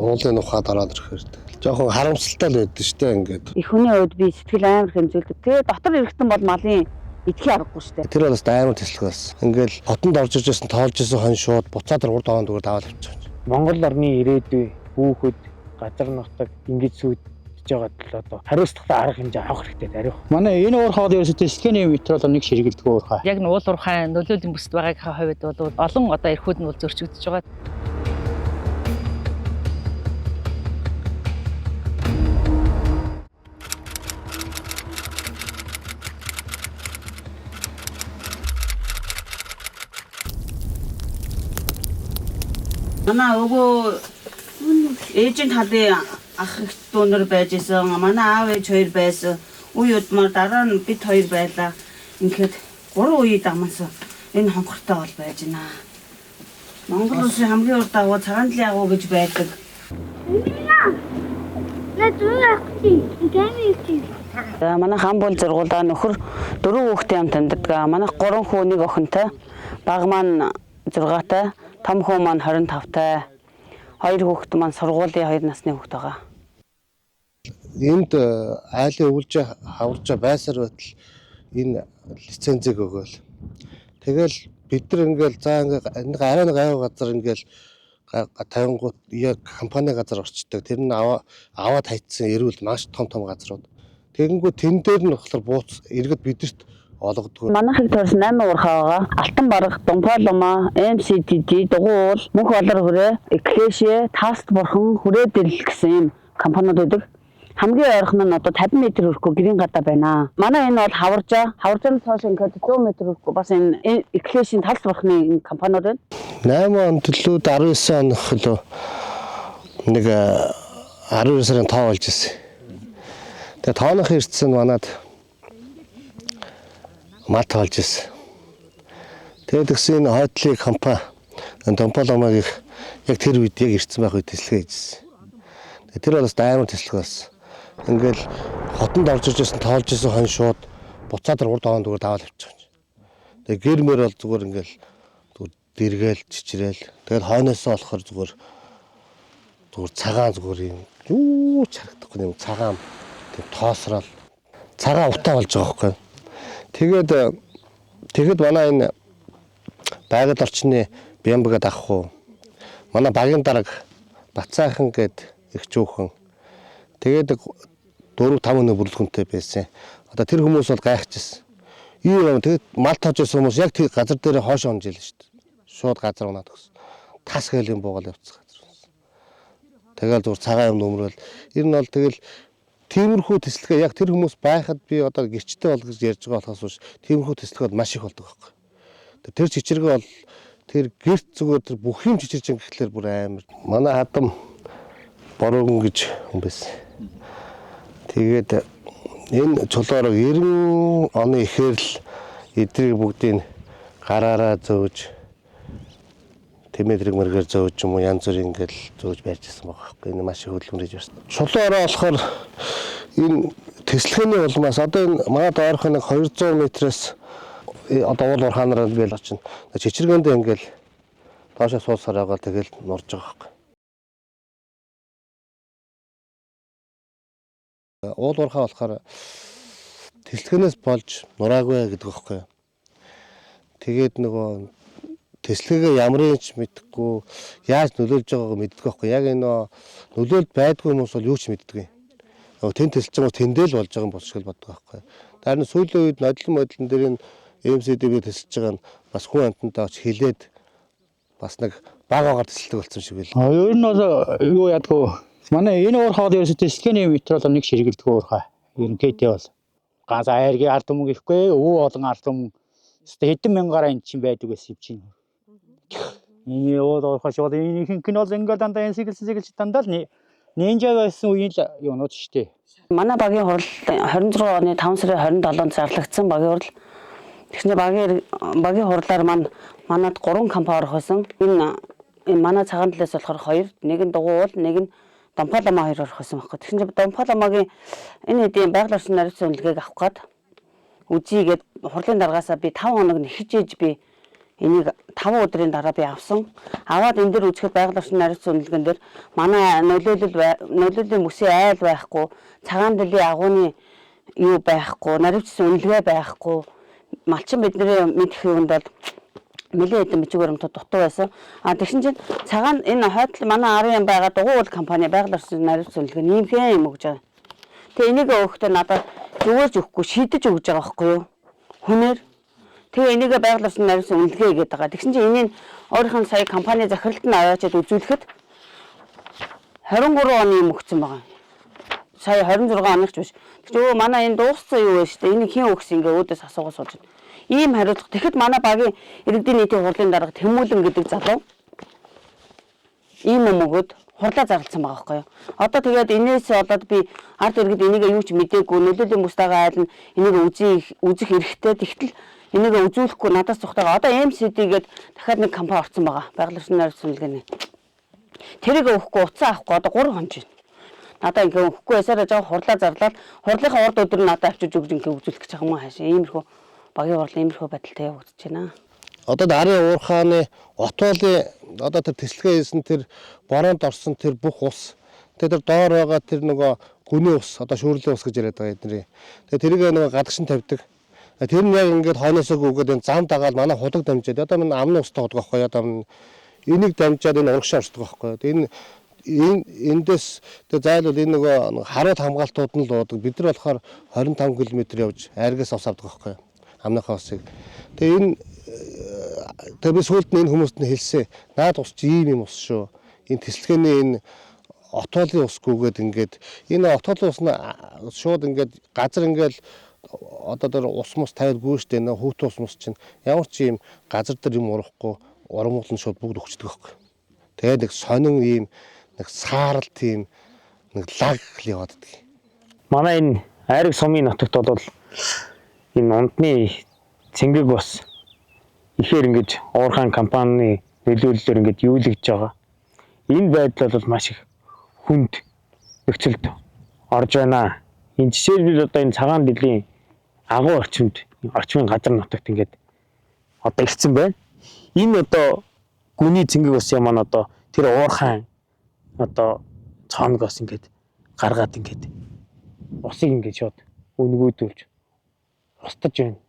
уулын ухаад ороод ирэхээр жоохон харамсалтай л байдаг шүү дээ ингээд. Их хүний хувьд би сэтгэл амар хэмжүүлдэг. Тэгээ дотор ирэхтэн бол малын идэхий аргагүй шүү дээ. Тэр бол бас амар төслөх байсан. Ингээл хотонд орж ирж байсан тоолж исэн хон шууд буцаад 3 доонд зүгээр даваад авчихсан. Монгол орны ирээдүй хүүхэд газар нутаг ингэж сүйдэж байгаа тул одоо хариуцлагатай арга хэмжээ авах хэрэгтэй дарих. Манай энэ уурхаад ерөөсөө тэсгэний метрол нэг ширгэлдэг уурхаа. Яг нь уул уурхай нөлөөллийн бүсд байгаагийнхаа хувьд бол олон одоо эрхүүд нь бол зөрчигдөж байгаа. Манай өвөө ээжийн талын ах их дүүнэр байж исэн. Манай аав ээж хоёр байсан. Үе удмаар дараа нь бид хоёр байлаа. Ингээд 3 үе дамсан. Энэ хонхортой бол байж байна. Монгол улсын хамгийн урд агуу цагаандлын агуу гэж байдаг. Манай хаан бол зургуулаа нөхөр 4 хүүхдийн ам таньдаг. Манай 3 хүү нэг охинтой. Баг маань 6-тай. Том хүү маань 25-тай. 2 хүүхэд маань сургуулийн 2 насны хүүхэд байгаа. Энд айлын өвлж хаварж байсаар байтал энэ лицензийг өгөөл. Тэгэл бид нар ингээл за ингээ арай нэг аюу газар ингээл 50-гууд яг компани газар орчдөг. Тэр нь аваад хайцсан эрүүл маш том газрууд. Тэгэнгүүт тэн дээр нь болохоор бууц иргэд бидэрт олгодгүй. Манайхыг төрсөн 8 уурхай байгаа. Алтан барах, Думпалума, MCTD, Дугуул, Мөнх Олор хүрээ, Эклешэ, Таст бурхан, Хүрээдэл гэсэн юм компаниуд байдаг. Хамгийн ойрхон нь одоо 50 м хүрхгүй гэрийн гадаа байна. Манай энэ бол хаваржааны цааш ингээд 100 м хүрхгүй бас энэ Эклешийн Таст бурханы компаниуд байна. 8 он төлөө 19 он хөлөө нэг 12 сарын тоо болж ирсэн. Тэгээ тооных ирсэн манад мал тоолж ирсэн. Тэгээд гэсэн энэ хойдлын компани Думпалумаг яг тэр үед яг ирсэн байх үед тэслэгээ хийжсэн. Тэр бол бас амар тэслэг байсан. Ингээл хотонд орж ирж байсан тоолж ирсэн хон шууд буцаад 3 доонд зүгээр даваад авчихсан. Тэгээ гэрмэр бол зүгээр ингээл дэргээл чичрээл. Тэгээд хойноосоо болохоор зүгээр цагаан зүгээр юм юу ч харагдахгүй юм цагаан тийм тоосрол цагаан утаа болж байгаа байхгүй. Тэгээд манай энэ байгаль орчны Бямбагад ах уу. Манай багийн дарга Бацаахан гээд их жүүхэн. Тэгээд 4-5 өнөө бүрэлдэхүүнтэй байсан. Одоо тэр хүмүүс бол гайхажсэн. Юу юм тэгээд мал тоож байсан хүмүүс яг тэр газар дээр хоошоо онжил шүү дээ. Шууд газар унаад өгсөн. Тас хээлийн буугаал явцсан газар байсан. Тэгэл зур цагаан юм нөмрөл. Ер нь бол тэгэл тиймэрхүү тэслэгээ яг тэр хүмүүс байхад би одоо гэрчтэй бол гэж ярьж байгаа болохоос биш тиймэрхүү тэслэгээ маш их болдог байхгүй. Тэр чичиргээ бол тэр гэрт зүгээр тэр бүх юм чичирж байгаа гэхлээр бүр амар. Манай хадам бороогүй гэж хүн байсан. Тэгээд энэ чулуураа 90 оны ихээр л эдрийг бүгдийг гараараа зөөж тэмээдрэг мэргээр зөөж юм уу янз бүрийн ингээл зөөж байжсэн байгаа байхгүй. Энэ маш их хөдөлмөрөж байна. Чулуураа болохоор энэ тэслэгээний улмаас одоо энэ манад ойрхон нэг 200 м-ээс одоо уул уурхаанаар ингээл очино. Чичиргээндээ ингээл доошоо суусаар байгаа тэгэл нурж байгаа байхгүй. Уул уурхаа болохоор тэслэгээнээс болж нураагүй гэдэг байхгүй. Тэгээд нөгөө тэслэгээ ямрын ч мэдхгүй яаж нөлөөлж байгааг мэддэг байхгүй. Яг энэ нөлөөлд байдгүй хүмүүс бол юу ч мэддэг. Тэн тэлж байгаа тэндэл болж байгаа юм бол шиг л боддог байхгүй. Харин сүүлийн үед нодлон модлон дээр энэ MCDB тэлж байгаа нь бас хүн амтнаа очиж хилээд бас нэг багаагаар тэлдэг болсон шиг байл. Ер нь бол юу ядгүй. Манай энэ уурхаад ерөөсөө тэсгэний метрол нэг ширгэлдэг уурхай. Ер нь КТ бол ганц айргийн ард түмэн гэхгүй өвөө олон ард түмэн хэдэн мянгаар энэ чинь байдаг гэсэн юм чинь. Энэ уурхай шууд энэ хин бол ингээд дандаа энэ сигэлж дандаа л нинжа байсан үеийн юунууд шүү дээ. Манай багийн хурал 26 оны 5 сарын 27-нд зарлагдсан багийн хурал. Тэгснэ багийн хурлаар манад 3 компани орох байсан. Энэ манай цагаандлаас болохоор 2, нэг нь Дугуул, нэг нь Думпалума 2 орох байсан байхгүй. Тэгсэн чинь Думпалумагийн энэ хэдийн байгаль орчны наривчлалын үнэлгээг авах гээд үзье гээд хурлын даргаасаа би 5 хоног нь хичээж би Энийг 5 өдрийн дараа би авсан. Аваад энэ дээр үзэхэд байгаль орчны наривчлалын үнэлгээн дээр манай нөлөөллийн мөсийн айл байхгүй, цагаан дэлхийн агууны юу байхгүй, наривчлалын үнэлгээ байхгүй. Малчин бидний мэдэх юмд бол нэлээд хэдэн бичиг баримтууд дутуу байсан. Тэгсэн чинь цагаан энэ хойдол манай арын байгаа дугуй уул компани байгаль орчны наривчлалын үнэлгээ нэмхэн юм өгж байгаа. Тэгээ энийг өгөхдөө надад зүгээрж өгөхгүй шийдэж өгж байгаа байхгүй юу? Хүнээр. Тэгээ энийг байгаль орчны наривчлалын үнэлгээ гэдэг байгаа. Тэгсэн чинь энийг өөрийнх нь сая компани захиралд нь аваачаад үзүүлэхэд 23 оны юм өгсөн байгаа. Сая 26 оных ч биш. Тэгвэл манай энэ дууссан юу вэ шүү дээ. Энийг хэн өгсөн ингээ өөдөөс асуугаа сууж байна. Ийм хариуцлага. Тэгэхэд манай багийн иргэдийн нийтийн хурлын дарга Тэмүүлэн гэдэг залуу ийм юм өгөөд хурлаа зарласан байгаа байхгүй юу. Одоо тэгээд энээс болоод би ард иргэд энийг юу ч мэдээгүй нөлөөлийн бүстэйгээ айлна энийг үзэх эрхтэй. Тэгтэл энийг үзүүлэхгүй надаас цухтагаа. Одоо MCD гээд дахиад нэг компани орсон байгаа. Байгаль орчны наривчлалын үнэлгээний. Тэрийг өгөхгүй утсаа авахгүй одоо 3 хоног байна. Надаа ингээ өгөхгүй ясаараа жаа хурлаа зарлаад хурлынхаа урд өдөр надад авчиж өгж ингээ үзүүлэх гэж байгаа юм хаашаа. Иймэрхүү багийн хурл иймэрхүү байдалтай явагдаж байна. Одоо арын уурхааны отоолын одоо тэр тэслэгээ хийсэн тэр бороонд орсон тэр бүх ус тэр доор байгаа тэр нөгөө гүний ус одоо шүүрлийн ус гэж яриад байгаа эдний. Тэгээ тэрийг нөгөө гадагшин тавьдаг. Тэр нь яг ингээд хойноосоо гүгээд энэ зам дагаад манай худаг дамжаад одоо минь амны ус таадаг байхгүй одоо энийг дамжаад энэ урагшаа орсдог байхгүй. Энэ эндээс тэг зайлвал энэ нөгөө харуул хамгаалтууд нь л уудаг. Бид нар болохоор 25 км явж айргаас ус авдаг байхгүй. Амныхаа усыг. Тэгээ энэ би сүүлд нь энэ хүмүүст нь хэлсэн. Наад ус чи ийм юм ус шүү. Энэ тэслэгээний энэ отоолын ус гүгээд ингээд энэ отоолын ус нь шууд ингээд газар ингээд одоо тэр ус мус тавьдгүй штэ нэ хүүт ус мус чинь ямар ч юм газар дээр юм урахгүй ургамгал нь шууд бүгд өгчдөг байхгүй. Тэгээд нэг сонин ийм нэг саарал тийм нэг лаг яваад байдаг. Манай энэ айраг сумын нутагт бол энэ ундны цэнгэг бас ихээр ингэж уурхайн компани нөлөөллөөр ингэж юулэгдэж байгаа. Энэ байдал бол маш их хүнд нөхцөлд орж байна. Энэ жишээлбэл одоо энэ цагаан дэлхийн агуу орчмын газар нутагт ингэж одоо ирсэн байна. Энэ одоо гүний цэнгэг ус юм одоо тэр уурхайн одоо цооногоос ингэж гаргаад ингэж усыг ингэж шууд өнгөөдүүлж устж байна.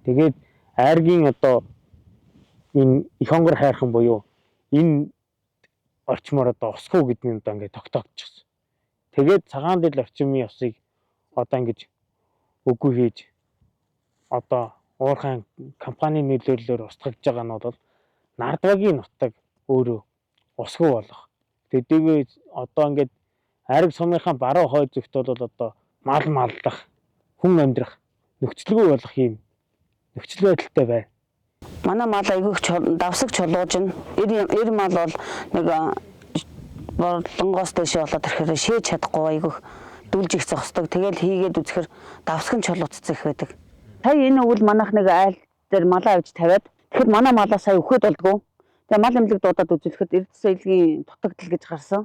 Тэгээд айргийн одоо энэ их онгор хайрхан буюу энэ орчмоор одоо усгүй гэдгийг одоо ингээд тогтоогдчихсон. Тэгээд цагаан дэл орчмын усыг одоо ингэж үгүй хийж одоо уурхайн компани нөлөөллөөр устгаж байгаа нь бол Нардвагийн нутаг өөрөө усгүй болох. Тэгээд одоо ингээд айраг сумынхаа баруун хойд зүгт бол одоо мал маллах, хүн амьдрах нөхцөлгүй болох юм нөхцөл байдалтай байна. Манай мал айгүйх давсаг чулуужна. Эр мал бол нэг борлонгоос дэше болоод ирэхээр шээж чадахгүй айгүйх дүлж их зогсдог. Тэгэл хийгээд үзэхэр давсаг нь чулууцсан их байдаг. Сая энэ өвөл манайх нэг айл дээр малаа авч тавиад тэгэхэд манай малаа сая өгөхөд болдгоо. Тэгээ мал эмнэлэг дуудаад үзүүлэхэд эрдэс соёлын дутагдал гэж гарсан.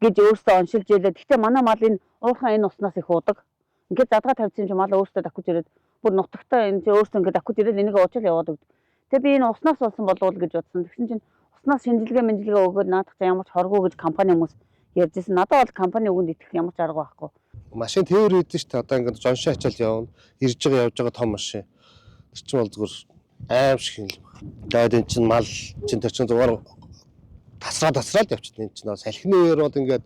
Гэж өөртөө оншилж ялээ. Гэхдээ манай мал энэ уурхайн энэ уснаас их уудаг. Ингээд задгаа тавьсан юм мал өөртөө давхиж ирээд бүр нутагтаа энэ өөртөө ингээд давхиж ирээд энийг уучил яваад өгд. Тэгээ би энэ уснаас болсон болов уу гэж бодсон. Тэгсэн чинь уснаас шинжилгээ өгөөд наадах ямар ч хоргүй гэж компани хүмүүс ярьжсэн. Надад бол компани үгэнд итгэх ямар ч арга байхгүй. Машин тээвэр хийдэж шүү дээ. Одоо ингээд жоншоо ачаал явна. Ирж байгаа явж байгаа том машин. Тэр чинь бол зүгээр аим шиг юм. Тэгээд энэ чинь мал чинь тэр чинь зүгээр тасраад явчихна. Энэ чинь салхины үеэр бол ингээд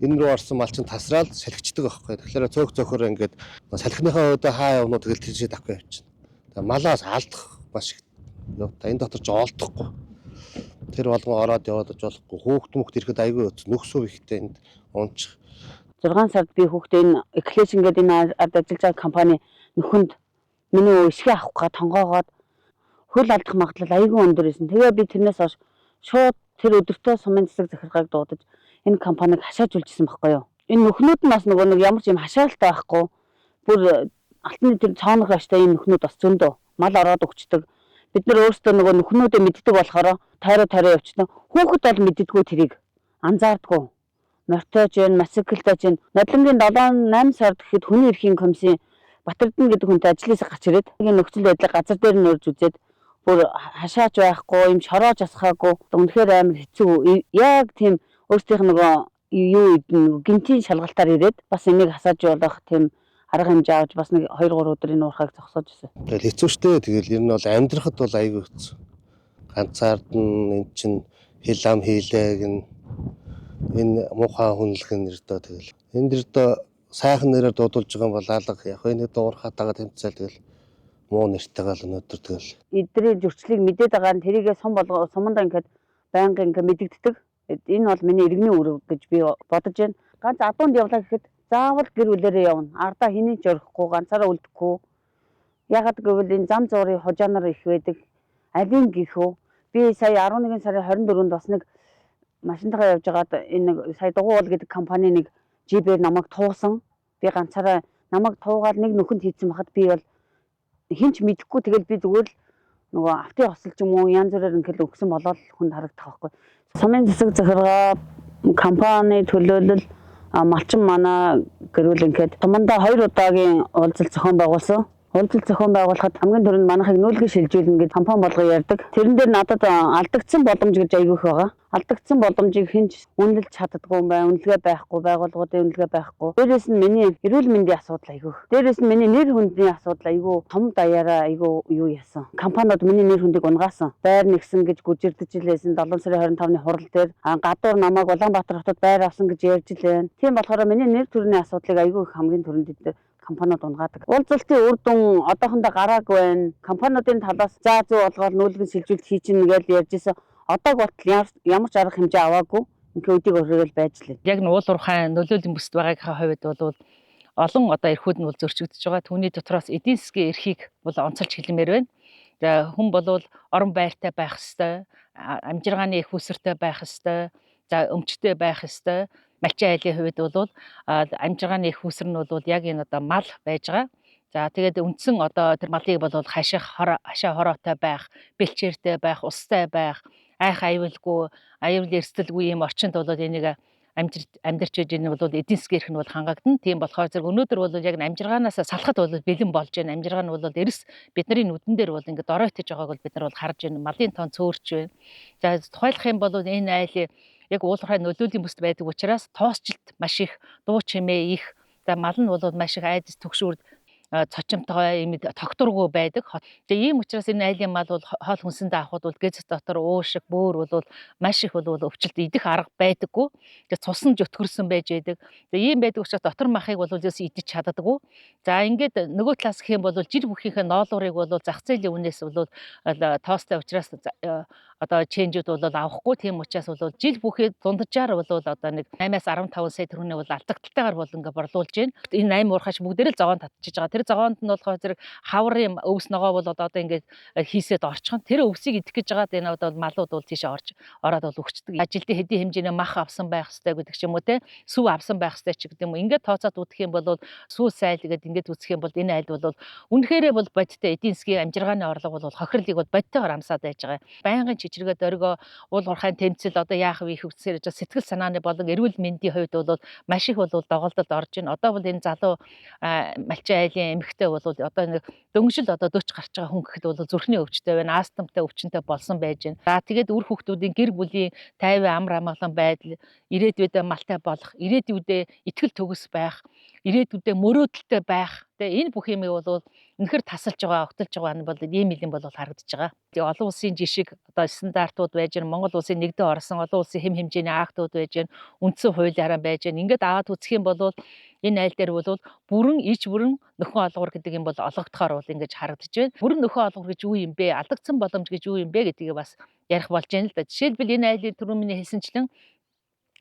энэ рүү орсон мал чинь тасраад салхичдаг байхгүй. Тэгэхээр цөөхөөр ингээд салхиныхаа өдөө хаа явнуу тэгэл тийшээ давхиж явчихна. Тэгээд малаас алдах маш их явта. Энэ дотор ч олдохгүй. Тэр болгон ороод яваад болохгүй. Хүүхд ирэхэд айгүй нөхсөв ихтэй энд унчих. 6 сард би хүүхдээ энэ Eklation гэдэг энэ ард ажиллаж байгаа компани нөхөнд миний ишгээ авах га тонгоогоод хөл алдах магадлал айгүй өндөр байсан. Тэгээ би тэрнээс хойш шууд тэр өдөртөө сумын засаг захиргааг дуудаж энэ компаниг хашааж үлжсэн байхгүй юу. Энэ нөхнүүд нь бас нөгөө нэг ямар ч юм хашаалтай байхгүй. Бүр алтны тэр цоонох аштай энэ нөхнүүд бас зөндөө мал ороод өгчдөг. Бид нар өөрсдөө нөгөө нөхнүүдээ мэддэг болохоор тойроо явчихсан. Хүүхэд бол мэддэггүй тэрийг анзаардгүй. Мортож जैन масиклдаж जैन нодлонгийн 7-8 сард гэхэд хүний эрхийн комиссийн Батэрдэн гэдэг хүнтэй ажлаас гарч ирээд энэ нөхцөл байдлыг газар дээр нь урьж үзээд бүр хашаач байхгүй, юм шороож асахаагүй үнэхээр амар хэцүү. Яг тийм өөрсдийнх нөгөө юу гинтийн шалгалтаар ирээд бас энийг хасааж явуулах тийм арга хэмжээ авч бас нэг 2-3 өдөр энэ уурхайг зогсоож ирсэн. Тэгэл хэцүү шттэ. Тэгэл ер нь бол амьдрахад бол айгүй хэцүү. Ганцаард нь эн чин хил ам хийлэг энэ муухай хүнлэх нэрдөө тэгэл. Энэ нэрдөө сайхан нэрээр дуудулж байгаа юм бол алга яг энэ дуурхатаага тэмцээл тэгэл муу нэртэйгээ л өнөөдөр тэгэл. Эдний зөрчлийг мэдээд байгаа нь тэрийгээ сумандаа ингээд байнга ингээд мэдэгддэг. Энэ бол миний иргэний үүрэг гэж би бодож байна. Ганц адуунд явлаа гэхэд заавал гэр бүлээрээ явна. Ардаа хэний ч орохгүй, ганцаараа үлдэхгүй. Ягаад гэвэл энэ зам зуурын хужаанаар их байдаг. Алин гихүү. Би сая 11 сарын 24-нд бас нэг машинтайгаа явж байгаад энэ нэг сая Дугуул гэдэг компани нэг жибээр намайг туусан. Би ганцаараа намайг туугаад нэг нөхөнд хийцэн бахад би бол хинч мэдэхгүй тэгэл би зүгээр л нөгөө автын хосол ч юм уу янз бүрээр ингээл өгсөн болоод хүнд харагдах байхгүй. Сумын засаг захиргаа компани төлөөлөл малчин манай гэрүүл ингээд сумандаа 2 удаагийн уулзалт зохион байгуулсан. Уулзалт зохион байгуулахад хамгийн түрүүнд манайхыг нүүлгэн шилжүүлнэ гэж компани болгоо ярьдаг. Тэрэн дээр надад алдагдсан боломж гэж аягүйх байгаа. Алдагдсан боломжийг хинч үнэлж чаддаггүй юм байна. Үнэлгээ байхгүй, байгууллагуудын үнэлгээ байхгүй. Дээрээс нь миний эрүүл мэндийн асуудал аягүйх. Дээрээс нь миний нэр хүндийн асуудал аяггүй том даяараа аяггүй юу яасан. Компаниуд миний нэр хүндийг унгаасан. Байр нэгсэн гэж гүжирдэж илээсэн 7 сарын 25-ны хурал дээр гадуур намайг Улаанбаатар хотод байр авсан гэж ярьж илээ. Тийм болохоор миний нэр төрний асуудлыг аяггүй хамгийн түрүүнд компаниуд унгаадаг. Уулзалтын үр дүн одоохондоо гараагүй байна. Компаниудын талаас заа зүй олгоод нүүлгэн шилжүүлэлт хийчихнэ гэж ярьж исэн. Одоо болтол ямар ч арга хэмжээ аваагүй. Ингээ үдийг өрөөл байж лээ. Яг нь уул уурхай нөлөөллийн бүсд байгаагийнхаа хувьд бол олон одоо эрхүүд нь бол зөрчигдөж байгаа. Түүний дотроос эдийн засгийн эрхийг бол онцолж хэлмээр байна. За хүн бол орон байртай байх ёстой, амжиргааны их усртай байх ёстой, за өмчтэй байх ёстой. Малчин айлын хувьд бол амжиргааны их уср нь бол яг энэ одоо мал байж байгаа. За тэгээд үндсэн одоо тэр малыг бол хашаа хороотой байх, бэлчээртэй байх, устай байх, айх аюулгүй, аюул эрсдэлгүй юм орчинд бол энийг амьдарч иж энэ бол эдийн засгийн эрх нь бол хангагдана. Тийм болохоор зэрэг өнөөдөр бол яг амжиргаанаас салахад бол бэлэн болж байна. Амжиргаа нь бол эрс бидний нүдэн дээр бол ингээд оройтож байгааг бол бид нар бол харж байна. Малын тоон цөөрч байна. За тухайлах юм бол энэ айлын яг уулуурхай нөлөөлийн бүсд байдаг учраас тоосчлт маш их, дуу чимээ их. За мал нь бол маш их айдас төгшүүр цочимтойгоо юм тогтургүй байдаг. Тэгээ ийм учраас энэ айлын мал бол хоол хүнсэндээ авахд бол гэз дотор уушиг, бөөр бол маш их бол өвчлөлт идэх арга байдаггүй. Тэгээ цусан жөтгөрсөн байж байдаг. Тэгээ ийм байдаг учраас дотор махыг бол идэж чаддаггүй. За ингээд нөгөө талаас гэх юм бол жир бүхийнхээ ноолуурыг бол зах зээлийн үнээс бол тоостой учраас одоо ченжүүд бол авахгүй. Тийм учраас бол жил бүхий дунджаар бол одоо нэг 8-аас 15 сая төгрөгийн бол алдагдaltaгаар бол ингээд борлуулж байна. Энэ 8 уурхайч бүгдээрээ зогоон татчихж байгаа. Тэр зогоонд нь болохоор зэрэг хаврын өвс ногоо бол одоо ингээд хийсэд орчихно. Тэр өвсийг идэх гэж байгаад энэ одоо малууд бол тийшээ ороод бол өгчдөг. Ажилтны хэдийн хэмжээний мах авсан байх хэрэгтэй гэдэг ч юм уу те. Сүв авсан байх хэрэгтэй ч гэдэг юм уу. Ингээд тооцоод үзэх юм бол сүү сайл гэдэг ингээд үзэх юм бол энэ айл бол үнэхээрээ бол бодиттой эдийн засгийн амжиргааны орлого бол хохирлыг бол бодиттойгоор амсаад байж байгаа. Байнгын чичиргээ дөргөө уул уурхайн тэмцэл одоо яах вэ хөвцөр сэтгэл санааны болон эрүүл мэндийн хувьд бол маш их бол доголдолд орж байна. Одоо бол энэ залуу малчин айлын эмэгтэй бол одоо нэг дөнгөжл одоо 40 гарч байгаа хүн гэхэд бол зүрхний өвчтэй байна, астмтай өвчнөд болсон байж байна. За тэгээд үр хүүхдүүдийн гэр бүлийн тайван амар амгалан байдал, ирээдүйдээ малтай болох, ирээдүйдээ итгэл төгс байх, ирээдүйдээ мөрөөдөлтэй байх. Тэгээ энэ бүх юмыг бол үнэхээр тасалж байгаа, огтолж байгаа нь бол ийм юм бол харагдаж байгаа. Тэгээ олон улсын жишг одоо стандартууд байж гэн Монгол улсын нэгдэн орсон олон улсын хэм хэмжээний актууд байж гэн үндсэн хуулиараа байж гэн ингээд аваад үзэх юм бол энэ айл дээр бол бүрэн нөхөн олгор гэдэг юм бол олгогдохоор бол ингэж харагдаж байна. Бүрэн нөхөн олгор гэж юу юм бэ? Алдагдсан боломж гэж юу юм бэ гэдгийг бас ярих болж байна л да. Жишээлбэл энэ айлын түрүүн миний хэлсэнчлэн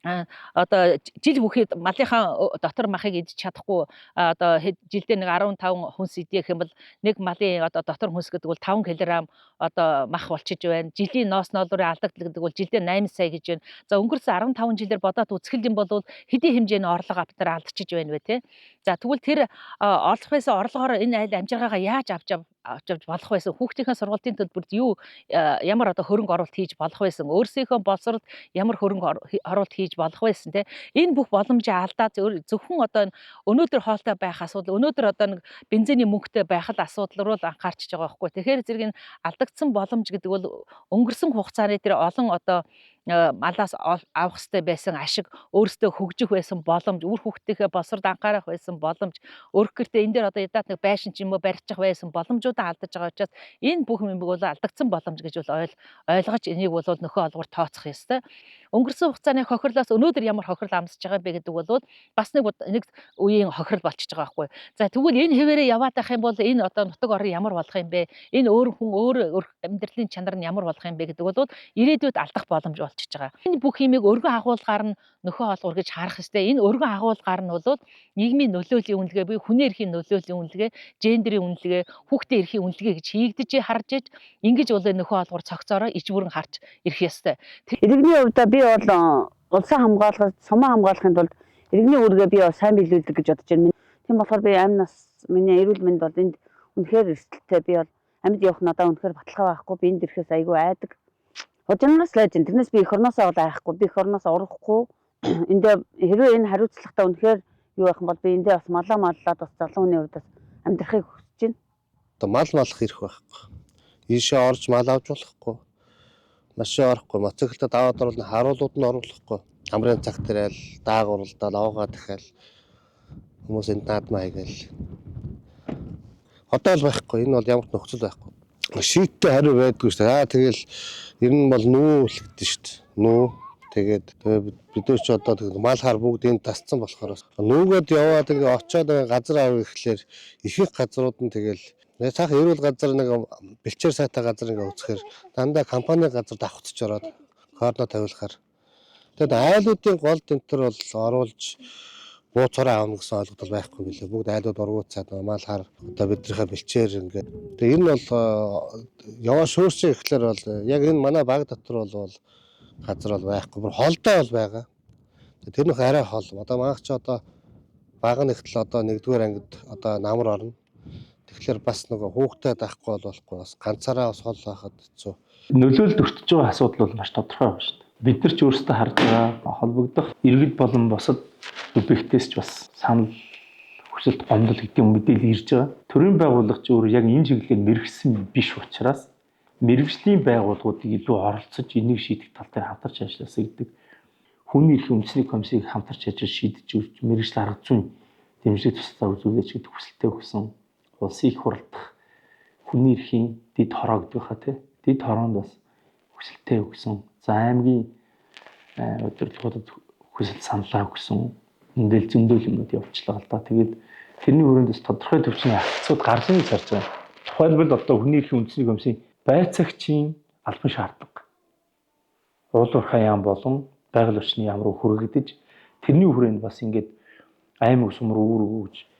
одоо жил бүхий малынхаа дотор махыг идэж чадахгүй одоо жилдээ нэг 15 хүнс идэх юм бол нэг малын одоо дотор хүнс гэдэг бол 5 кг одоо мах болчихж байна. Жилийн ноос ноолуурын алдагдал гэдэг бол жилдээ 8 сая гэж байна. За өнгөрсөн 15 жилээр бодоод үзэх юм бол хэдийн хэмжээний орлого авдар алдчихж байна вэ те. За тэгвэл тэр олох байсан орлогоор энэ айл амжиргаагаа яаж авч авч болох байсан. Хүүхдийнхээ сургалтын төлбөрт ямар одоо хөрөнгө оруулалт хийж болох байсан. Өөрсдийнхөө боловсролд ямар хөрөнгө оруулалт хийж болох байсан те. Энэ бүх боломжийг алдаад зөвхөн одоо өнөөдөр хоолтой байх асуудал, өнөөдөр одоо нэг бензиний мөнгөтэй байх л асуудал руу л анхаарч байгаа байхгүй. Тэгэхээр зэрэг энэ алдагдсан боломж гэдэг бол өнгөрсөн хугацааны тэр олон одоо малаас авах хэрэгтэй байсан ашиг, өөрсдөө хөгжих байсан боломж, үр хүүхдийнхээ босрод анхаарах байсан боломж, өөрөх гэртээ энэ дээр одоо ядаад нэг байшин ч юм уу барьчих байсан боломжуудаа алдаж байгаа учраас энэ бүх юм бол алдагдсан боломж гэж бол ойлгож энийг бол нөхөө олгоор тооцох ёстой. Өнгөрсөн хугацааны хохирлоос өнөөдөр ямар хохирол амсаж байгаа бэ гэдэг бол бас нэг үеийн хохирол болчихж байгаа байхгүй. За тэгвэл энэ хэвээрээ яваад байх юм бол энэ одоо нутаг орон ямар болох юм бэ? Энэ өөр амьдралын чанар нь ямар болох юм бэ гэдэг бол ирээдүйд алдах боломж болчихж байгаа. Энэ бүх юмыг өргөн агуулгаар нь нөхөө олгуур гэж харах ёстой. Энэ өргөн агуулгаар нь бол нийгмийн нөлөөллийн үнэлгээ буюу хүний эрхийн нөлөөллийн үнэлгээ, гендерийн үнэлгээ, хүүхдийн эрхийн үнэлгээ гэж хийгдэж харж иж ингэж бол нөхөө олгуур цогцоороо иж бүрэн харж ирэх ёстой. Иргэний хувьд би бол улсаа хамгаалахад, сумаа хамгаалахын тулд иргэний үүргээ би сайн биелүүлдэг гэж бодож байна. Тийм болохоор би амь нас миний эрүүл мэнд бол энд үнэхээр эрсдэлтэй. Би бол амьд явах надаа үнэхээр баталгаа байхгүй. Би энд ирэхээс айгүй айдаг. Хожигноос л айж байна. Тэрнээс би эх орноосоо бол айхгүй. Би эх орноосоо урахгүй. Эндээ хэрвээ энэ хариуцлагатай үнэхээр юу байх юм бол би эндээ бас маллаад бас залуу хүний хувьд бас амьдрахыг хүсэж байна. Одоо мал малах ирэх байхгүй. Ийшээ орж мал авч болохгүй. Машин орохгүй, мотоциклд аваад оруулна, харуулууд нь оруулахгүй. Амрын цагт ирээл, даагуурлал, аваагаа дахиал хүмүүс энд наадмаа хийгээл. Одоо л байхгүй. Энэ бол ямар ч нөхцөл байхгүй. Шийттэй хариу байдгүй шүү дээ. Тэгэл ер нь бол нүү л гэдэг шүү дээ. Нүү. Тэгээд бид нар ч одоо мал хар бүгд энд тасцсан болохоор нүүгээд яваад тэгээ очоод газар авах гэхлээр ихэнх газрууд нь тэгэл цаах эрүүл газар нэг бэлчээр сайтай газар ингээ үзэхээр дандаа компани газар давхцаж ороод корно тавилахаар. Тэгэд айлуудын гол тентэр бол оруулж бууцаараа авна гэсэн ойлголт байхгүй билээ. Бүгд айлууд ургууцаад мал хар одоо биднийхээ бэлчээр ингээ. Тэгээ энэ бол яваа шуурчин гэхлээр бол яг энэ манай баг дотор бол газар бол байхгүй. Бүр холдоо бол байгаа. Тэр нөх арай хол. Одоо манайх ч одоо баг нэгтэл одоо 1-р ангид одоо намар орно. Тэгэхээр бас нөгөө хүүхдэд байхгүй болохгүй бас ганцаараа бас хол байхад хэцүү. Нөлөөлөлд өртөж байгаа асуудал бол маш тодорхой байна шүү дээ. Бид нар ч өөрсдөө харж байгаа холбогдох иргэд болон бусад субъектээс ч бас санал хүсэлт гомдол гэдэг мэдээлэл ирж байгаа. Төрийн байгууллага ч өөр яг энэ чиглэлээр мэрэгсэн биш учраас мэрэгжлийн байгууллагуудыг илүү оролцож энийг шийдэх тал дээр хамтарч ажилласаа гэдэг хүний эрхийн үндэсний комиссийг хамтарч ажиллаж шийдэж өгч мэрэгжил арга зүйн дэмжлэг туслалаа үзүүлж гэдэг хүсэлтэй өгсөн улсыг хурлдах хүний эрхийн дэд хороо гэдэг хаа тий. Дэд хороонд бас хүсэлтэй өгсөн. За аймгийн удирдлагуудад хүсэл саналаа өгсөн. Эндэл зөндөл юмнууд явуулчлаа л да. Тэгээд тэрний хүрээнд бас тодорхой төвчний акцууд гарлыг зарж байгаа. Тухайлбал одоо хүний эрхийн үндэсний комиссийн байцаагчийн албан шаардлагатай. Уулуурхай яам болон байгаль орчны яам руу хүргэгдэж тэрний хүрээнд бас ингээд аймаг сум руу үүргэж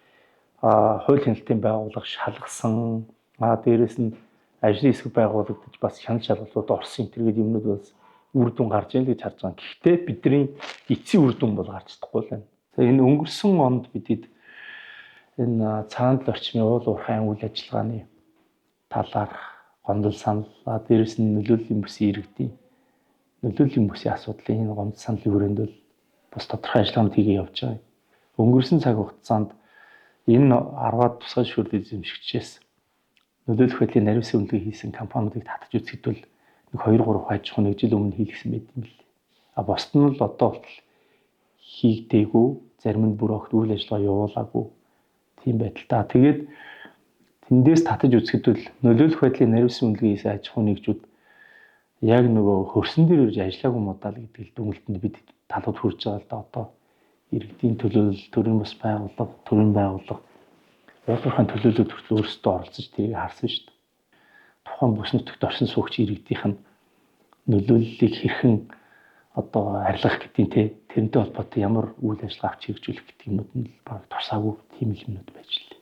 хууль хяналтын байгууллага шалгасан дээрэс нь ажлын хэсэг байгуулагдаж бас хяналт шалгалууд орсон гэдэг юмнууд бас үр дүн гарч ийн гэж харж байгаа. Гэхдээ бидний эцсийн үр дүн бол гарч чадахгүй байна. Энэ өнгөрсөн онд бидэд энэ цаанд орчмын уулуурхайн үйл ажиллагааны талаар гомдол санал дээрэс нь нөлөөллийн бүсийн иргэдийн нөлөөллийн бүсийн асуудлын энэ гомдол саналын хүрээнд бол бас тодорхой ажиллагаанууд хийгээ явж байгаа. Өнгөрсөн цаг хугацаанд энэ 10-аад тусгай шүрд эзэмшигчээс нөлөөлөх байдлын наривсан үнэлгээ хийсэн компаниудыг татаж үзэхэд бол 1-2-3 хаяж нэг жил өмнө хийлгсэн байт юм билээ. Босд нь л одоо болтол хийгдээгүй, зарим нь бүр огт үйл ажиллагаа явуулаагүй тийм байдал та. Тэгээд тэндээс татаж үзэхэд бол нөлөөлөх байдлын наривсан үнэлгээ хийсэн аж ахуйн нэгжүүд яг нөгөө хөрсөн дээр ирж ажиллаагүй модал гэдэг дүгнэлтэнд бид талууд хүрж байгаа л да. Одоо иргэдийн төлөөлөл, төрийн бас байгууллага, төрийн байгууллага уулуурхайн төлөөлөлд хүртэл өөрсдөө оролцож тэрийг харсан шүү дээ. Тухайн бүс нутагт орсон суугч иргэдийнх нь нөлөөллийг хэрхэн одоо арилгах гэдгийг тэрнтэй холбоотой ямар үйл ажиллагаа авч хэрэгжүүлэх гэдэг юмуд нь баг тусаагүй тийм юмнууд байж лээ.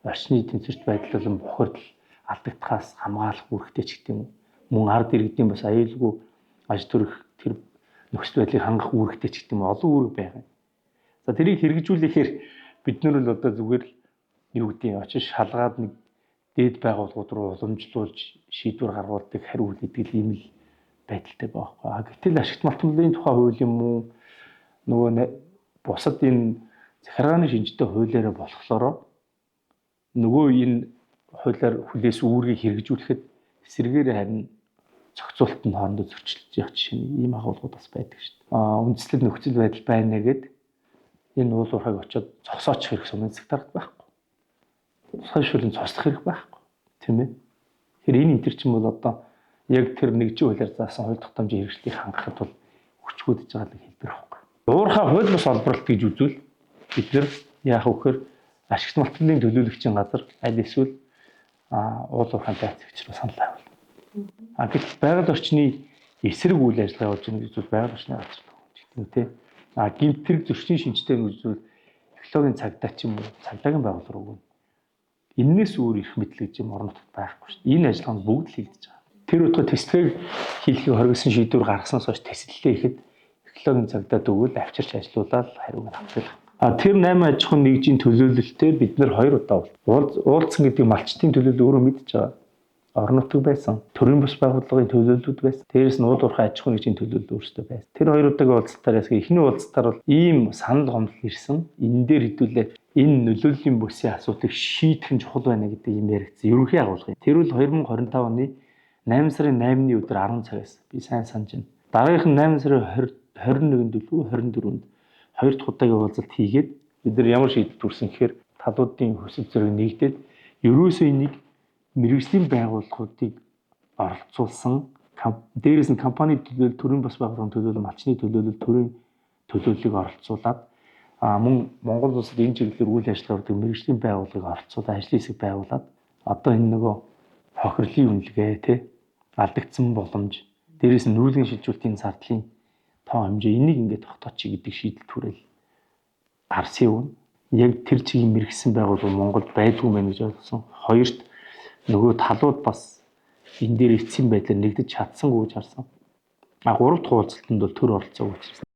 Орчны тэнцвэрт байдал болон бохирдол алдагдахаас хамгаалах үүрэгтэй ч гэдэг юм. Мөн ард иргэдийн бас аюулгүй аж төрөх тэр нөхцөл байдлыг хангах үүрэгтэй ч гэдэг юм олон үүрэг байгаа. За тэрийг хэрэгжүүлэхээр бид нар л одоо зүгээр л юу гэдэг нь очиж шалгаад нэг дээд байгууллагууд руу уламжлуулж шийдвэр гаргуулдаг хариу үлддэг ийм л байдалтай байгаа байхгүй. Гэтэл ашигт малтмлын тухай хууль юм уу нөгөө бусад энэ захиргааны шинжтэй хуулиараа болохоор нөгөө энэ хуулиар хүлээс үүргийг хэрэгжүүлэхэд эсрэгээр харин зохицуулалт нь хоорондоо зөрчилдөж явах жишээ нь ийм агуулгууд бас байдаг шүү дээ. Үндслэл нөхцөл байдал байна гэд энэ уул уурхайг очиод зогсоочих хэрэг сумын засаг дарагт байхгүй. Тусгай шүлэн цослох хэрэг байхгүй. Тийм ээ. Тэгэхээр энэ интер чинь бол одоо яг тэр нэгжийн хуулиар заасан хууль тогтоомжийн хэрэгслийг хангахад бол хүчгүүдж байгаа л хэлбэр байхгүй. Уурхай хууль бус олборлт гэж үзвэл бид нэр яах вөхөр ашигт малтмлын төлөөлөгчийн газар аль эсвэл уул уурхайтай хэвчрээ санал тавил. Гэтэл байгаль орчны эсрэг үйл ажиллагаа явуулж байгаа гэж бол байгаль орчны газар тийм үү те. Гэмт тэрэг зөрчлийн шинжтэй гэж бол экологийн цагдаа ч юм уу цагдаагийн байгууллага руу өгнө. Иннээс өөр их мэдлэг гэж юм орон нутгад байхгүй шүү дээ. Энэ ажиллагаанд бүгд л хийгдэж байгаа. Тэр утга тэсвэрийг хийхийг хоригдсан шийдвэр гаргаснаас хойш тэсэллээ ихэд экологийн цагдаад өгвөл авчирч ажилуулаад хариуг нь авдаг. Тэр 8 аж ахуйн нэгжийн төлөөлөлтөөр бид нэр 2 удаа уулзсан гэдэг малчтын төлөөлөл өөрөө мэдж байгаа. Орон нутаг байсан, төрийн бас байгууллагын төлөөллүүд байсан. Дээрээс нь уул уурхай аж ахуйн нэгжийн төлөөлөл өөрсдөө байсан. Тэр 2 удаагийн уулзалтаараас эхний уулзалтаар бол ийм санал гомдол ирсэн. Энэ дээр хэдүүлээ энэ нөлөөллийн бүсийн асуудлыг шийдэх нь чухал байна гэдэг юм яригдсан. Ерөнхий агуулга. Тэр бол 2025 оны 8 сарын 8-ны өдөр 10 цагаас би сайн санаж байна. Дараагийнх нь 8 сарын 21-нд үлгүй 24-нд 2 дахь удаагийн уулзалт хийгээд бид нар ямар шийдэл төрсөн гэхээр талуудын хөсөл зэрэг нэгдээд ерөөсөө энийг мэргэжлийн байгууллагуудыг оролцуулсан дээрээс нь компани төлөөлөл, төрийн бас байгууллагын төлөөлөл, малчны төлөөлөл, төрийн төлөөллийг оролцуулаад мөн Монгол улсад энэ чиглэлээр үйл ажиллагаа явуулдаг мэргэжлийн байгууллагыг оролцуулаад ажлын хэсэг байгуулад одоо энэ нөгөө хохирлын үнэлгээ тий алдагдсан боломж дээрээс нь нүүлгэн шилжүүлэлтийн зардлын тоо хэмжээ энийг ингээд тогтоочих гэдэг шийдэл түрэл гарсан юм. Яг тэр чигийг мэргэжсэн байгууллага Монголд байдгүй мэн гэж ойлгосон. Хоёрт нөгөө талууд бас энэ дээр эцсийн байдлаар нэгдэж чадсангүй гэж харсан. Гурав дахь уулзалтанд бол төр оролцоог учирсан.